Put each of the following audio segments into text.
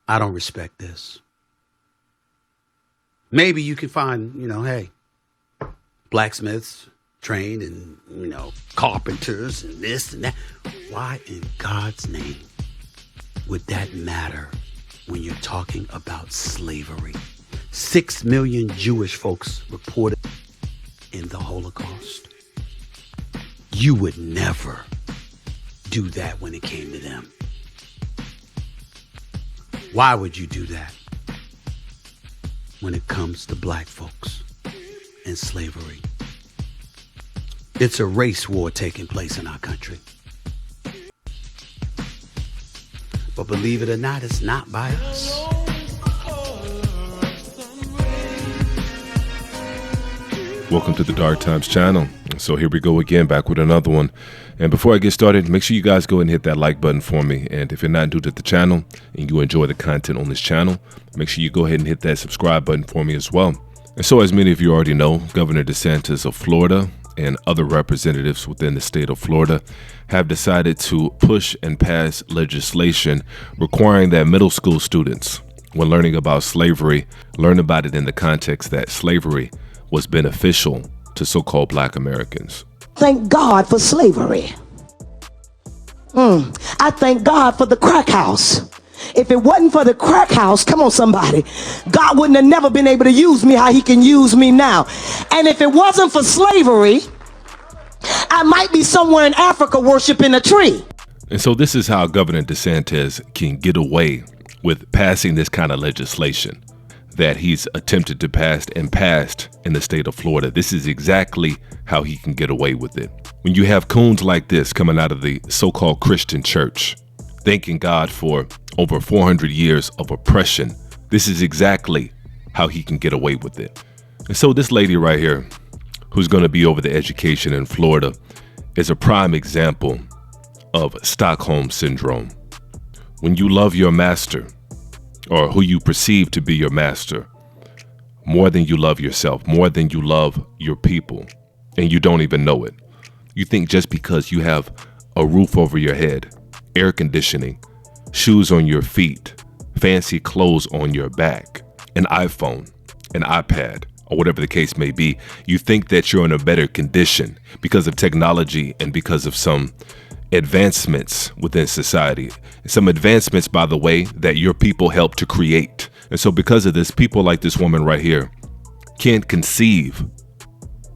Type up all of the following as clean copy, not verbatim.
I don't respect this. Maybe you can find, hey, blacksmiths trained and, carpenters and this and that. Why in God's name would that matter when you're talking about slavery? 6 million Jewish folks reported in the Holocaust. You would never do that when it came to them. Why would you do that when it comes to black folks and slavery? It's a race war taking place in our country. But believe it or not, it's not by us. Welcome to the Dark Times channel. So here we go again, back with another one. And before I get started, make sure you guys go and hit that like button for me. And if you're not new to the channel and you enjoy the content on this channel, make sure you go ahead and hit that subscribe button for me as well. And so, as many of you already know, Governor DeSantis of Florida and other representatives within the state of Florida have decided to push and pass legislation requiring that middle school students, when learning about slavery, learn about it in the context that slavery was beneficial to so-called black Americans. Thank God for slavery. I thank God for the crack house. If it wasn't for the crack house, come on somebody, God wouldn't have never been able to use me how he can use me now. And if it wasn't for slavery, I might be somewhere in Africa worshiping a tree. And so this is how Governor DeSantis can get away with passing this kind of legislation that he's attempted to pass and passed in the state of Florida. This is exactly how he can get away with it. When you have coons like this coming out of the so-called Christian church, thanking God for over 400 years of oppression, this is exactly how he can get away with it. And so this lady right here, who's going to be over the education in Florida, is a prime example of Stockholm syndrome. When you love your master, or who you perceive to be your master, more than you love yourself, more than you love your people, and you don't even know it. You think just because you have a roof over your head, air conditioning, shoes on your feet, fancy clothes on your back, an iPhone, an iPad, or whatever the case may be, you think that you're in a better condition because of technology and because of some advancements within society. Some advancements, by the way, that your people helped to create. And so because of this, people like this woman right here can't conceive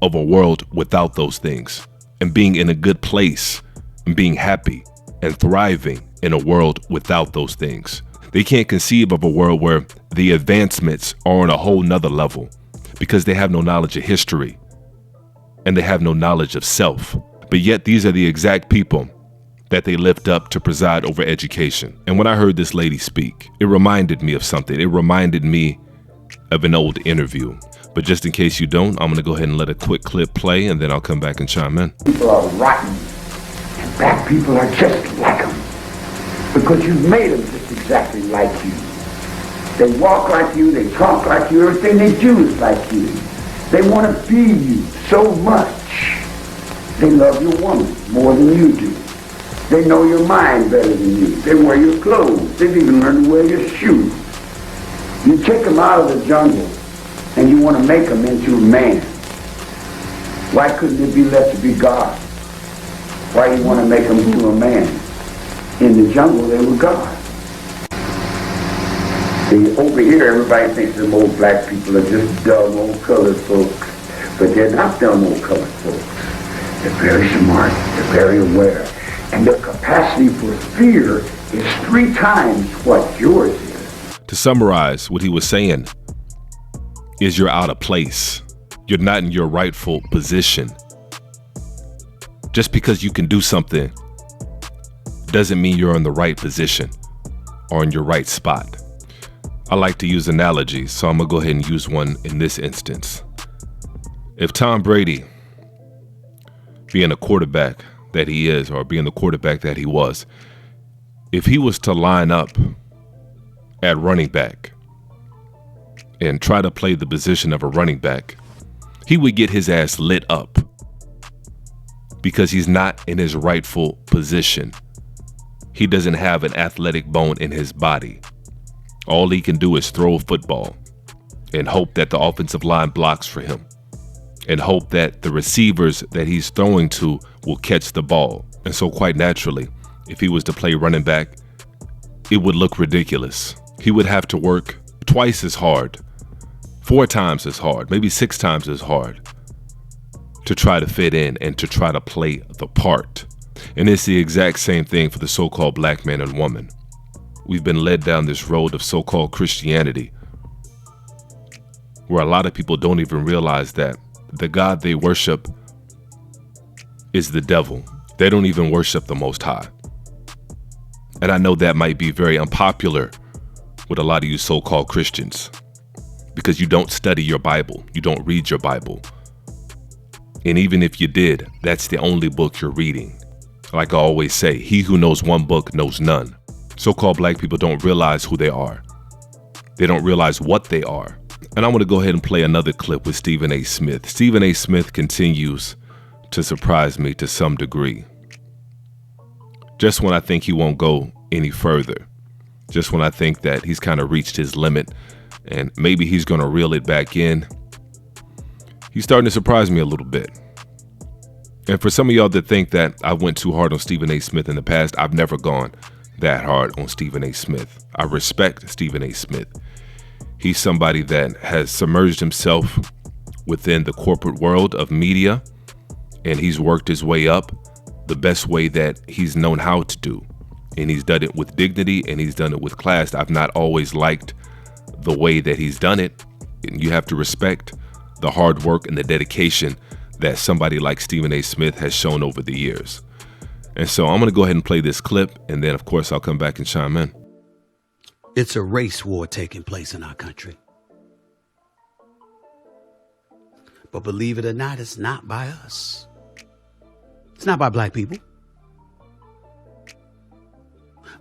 of a world without those things and being in a good place and being happy and thriving in a world without those things. They can't conceive of a world where the advancements are on a whole nother level because they have no knowledge of history and they have no knowledge of self. But yet these are the exact people that they lift up to preside over education. And when I heard this lady speak, it reminded me of something. It reminded me of an old interview. But just in case you don't, I'm going to go ahead and let a quick clip play, and then I'll come back and chime in. People are rotten, and black people are just like them, because you've made them just exactly like you. They walk like you, they talk like you, everything they do is like you. They want to be you so much. They love your woman more than you do. They know your mind better than you. They wear your clothes. They've even learned to wear your shoes. You take them out of the jungle and you want to make them into a man. Why couldn't it be left to be God? Why you want to make them into a man? In the jungle, they were God. See, over here, everybody thinks them old black people are just dumb old colored folks. But they're not dumb old colored folks. They're very smart. They're very aware. And their capacity for fear is 3 times what yours is. To summarize what he was saying is you're out of place. You're not in your rightful position. Just because you can do something doesn't mean you're in the right position or in your right spot. I like to use analogies, so I'm gonna go ahead and use one in this instance. If Tom Brady, being a quarterback that he is, or being the quarterback that he was, if he was to line up at running back and try to play the position of a running back, he would get his ass lit up because he's not in his rightful position. He doesn't have an athletic bone in his body. All he can do is throw a football and hope that the offensive line blocks for him and hope that the receivers that he's throwing to will catch the ball. And so quite naturally, if he was to play running back, it would look ridiculous. He would have to work twice as hard, 4 times as hard, maybe 6 times as hard to try to fit in and to try to play the part. And it's the exact same thing for the so-called black man and woman. We've been led down this road of so-called Christianity, where a lot of people don't even realize that the God they worship is the devil. They don't even worship the Most High. And I know that might be very unpopular with a lot of you so-called Christians, because you don't study your Bible. You don't read your Bible. And even if you did, that's the only book you're reading. Like I always say, he who knows one book knows none. So-called black people don't realize who they are. They don't realize what they are. And I want to go ahead and play another clip with Stephen A. Smith. Stephen A. Smith continues to surprise me to some degree. Just when I think he won't go any further. Just when I think that he's kind of reached his limit and maybe he's going to reel it back in, he's starting to surprise me a little bit. And for some of y'all that think that I went too hard on Stephen A. Smith in the past, I've never gone that hard on Stephen A. Smith. I respect Stephen A. Smith. He's somebody that has submerged himself within the corporate world of media, and he's worked his way up the best way that he's known how to do. And he's done it with dignity, and he's done it with class. I've not always liked the way that he's done it. And you have to respect the hard work and the dedication that somebody like Stephen A. Smith has shown over the years. And so I'm going to go ahead and play this clip, and then, of course, I'll come back and chime in. It's a race war taking place in our country. But believe it or not, it's not by us. It's not by black people.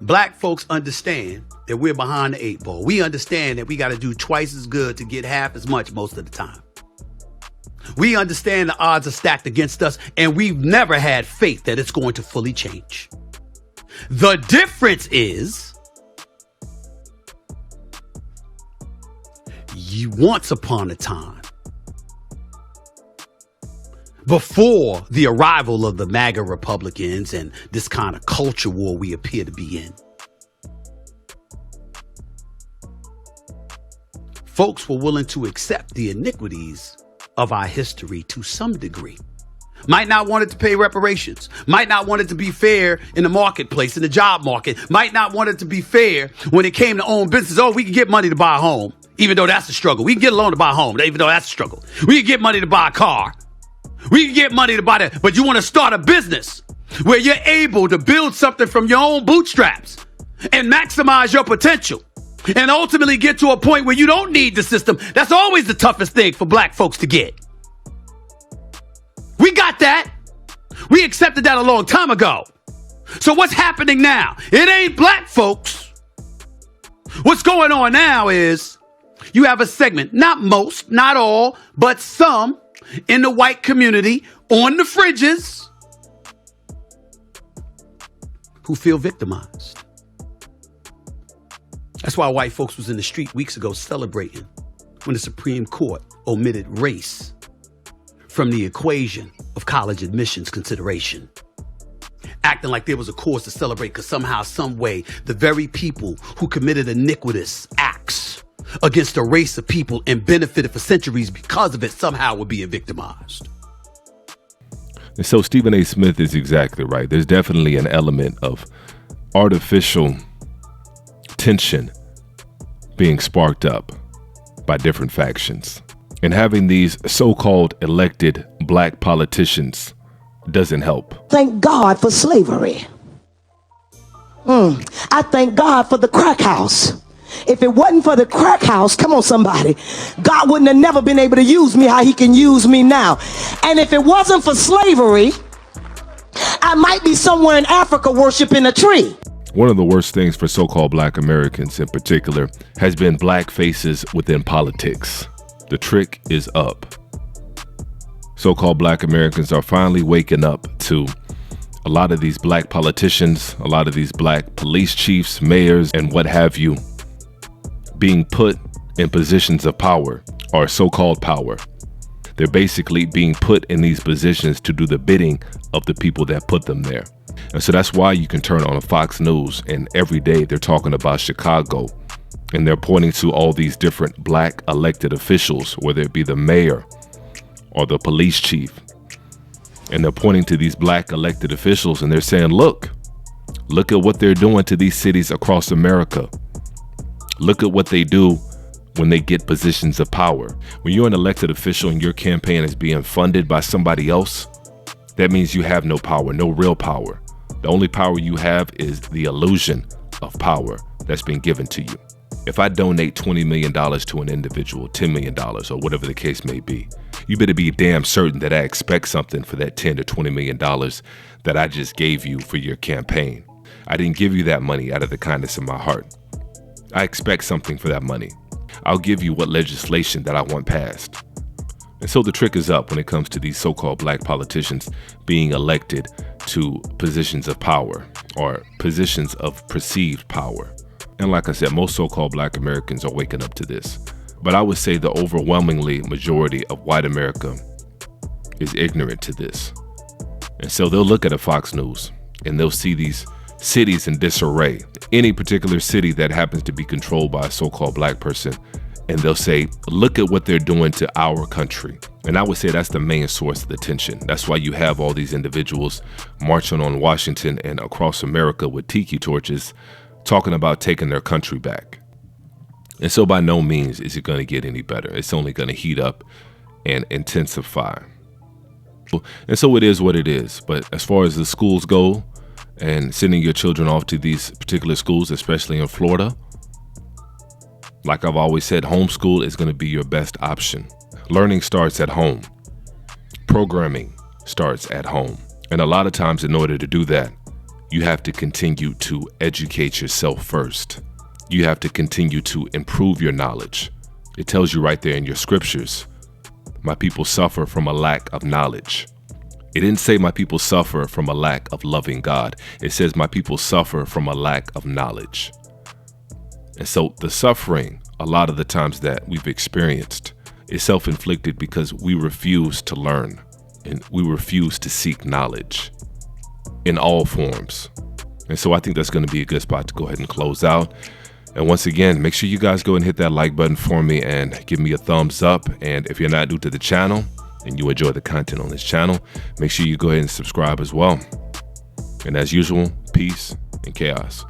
Black folks understand that we're behind the 8 ball. We understand that we got to do twice as good to get half as much most of the time. We understand the odds are stacked against us, and we've never had faith that it's going to fully change. The difference is, once upon a time, before the arrival of the MAGA Republicans and this kind of culture war we appear to be in, folks were willing to accept the iniquities of our history to some degree. Might not want it to pay reparations, might not want it to be fair in the marketplace, in the job market, might not want it to be fair when it came to own business. Oh, we can get money to buy a home, even though that's a struggle. We can get a loan to buy a home, even though that's a struggle. We can get money to buy a car. We can get money to buy that. But you want to start a business where you're able to build something from your own bootstraps and maximize your potential and ultimately get to a point where you don't need the system. That's always the toughest thing for black folks to get. We got that. We accepted that a long time ago. So what's happening now? It ain't black folks. What's going on now is you have a segment, not most, not all, but some in the white community on the fringes who feel victimized. That's why white folks was in the street weeks ago celebrating when the Supreme Court omitted race from the equation of college admissions consideration. Acting like there was a cause to celebrate because somehow, some way, the very people who committed iniquitous acts against a race of people and benefited for centuries because of it somehow were being victimized. And so Stephen A. Smith is exactly right. There's definitely an element of artificial tension being sparked up by different factions. And having these so-called elected black politicians doesn't help. Thank God for slavery. I thank God for the crack house. If it wasn't for the crack house, come on somebody, God wouldn't have never been able to use me how he can use me now. And if it wasn't for slavery, I might be somewhere in Africa worshiping a tree. One of the worst things for so-called black Americans in particular has been black faces within politics. The trick is up. So-called black Americans are finally waking up to a lot of these black politicians, a lot of these black police chiefs, mayors, and what have you, being put in positions of power, or so-called power. They're basically being put in these positions to do the bidding of the people that put them there. And so that's why you can turn on Fox News and every day they're talking about Chicago, and they're pointing to all these different black elected officials, whether it be the mayor or the police chief. And they're pointing to these black elected officials and they're saying, look at what they're doing to these cities across America. Look at what they do when they get positions of power. When you're an elected official and your campaign is being funded by somebody else, that means you have no power, no real power. The only power you have is the illusion of power that's been given to you. If I donate $20 million to an individual, $10 million, or whatever the case may be, you better be damn certain that I expect something for that $10 to $20 million that I just gave you for your campaign. I didn't give you that money out of the kindness of my heart. I expect something for that money. I'll give you what legislation that I want passed. And so the trick is up when it comes to these so-called black politicians being elected to positions of power or positions of perceived power. And like I said, most so-called black Americans are waking up to this. But I would say the overwhelmingly majority of white America is ignorant to this. And so they'll look at a Fox News and they'll see these cities in disarray, any particular city that happens to be controlled by a so-called black person, and they'll say, look at what they're doing to our country. And I would say that's the main source of the tension. That's why you have all these individuals marching on Washington and across America with tiki torches, talking about taking their country back. And so by no means is it going to get any better. It's only going to heat up and intensify. And so it is what it is. But as far as the schools go and sending your children off to these particular schools, especially in Florida, like I've always said, homeschool is going to be your best option. Learning starts at home. Programming starts at home. And a lot of times in order to do that, you have to continue to educate yourself first. You have to continue to improve your knowledge. It tells you right there in your scriptures, my people suffer from a lack of knowledge. It didn't say my people suffer from a lack of loving God. It says my people suffer from a lack of knowledge. And so the suffering, a lot of the times that we've experienced, is self-inflicted because we refuse to learn and we refuse to seek knowledge in all forms. And so I think that's going to be a good spot to go ahead and close out. And once again, make sure you guys go and hit that like button for me and give me a thumbs up. And if you're not new to the channel and you enjoy the content on this channel, make sure you go ahead and subscribe as well. And as usual, peace and chaos.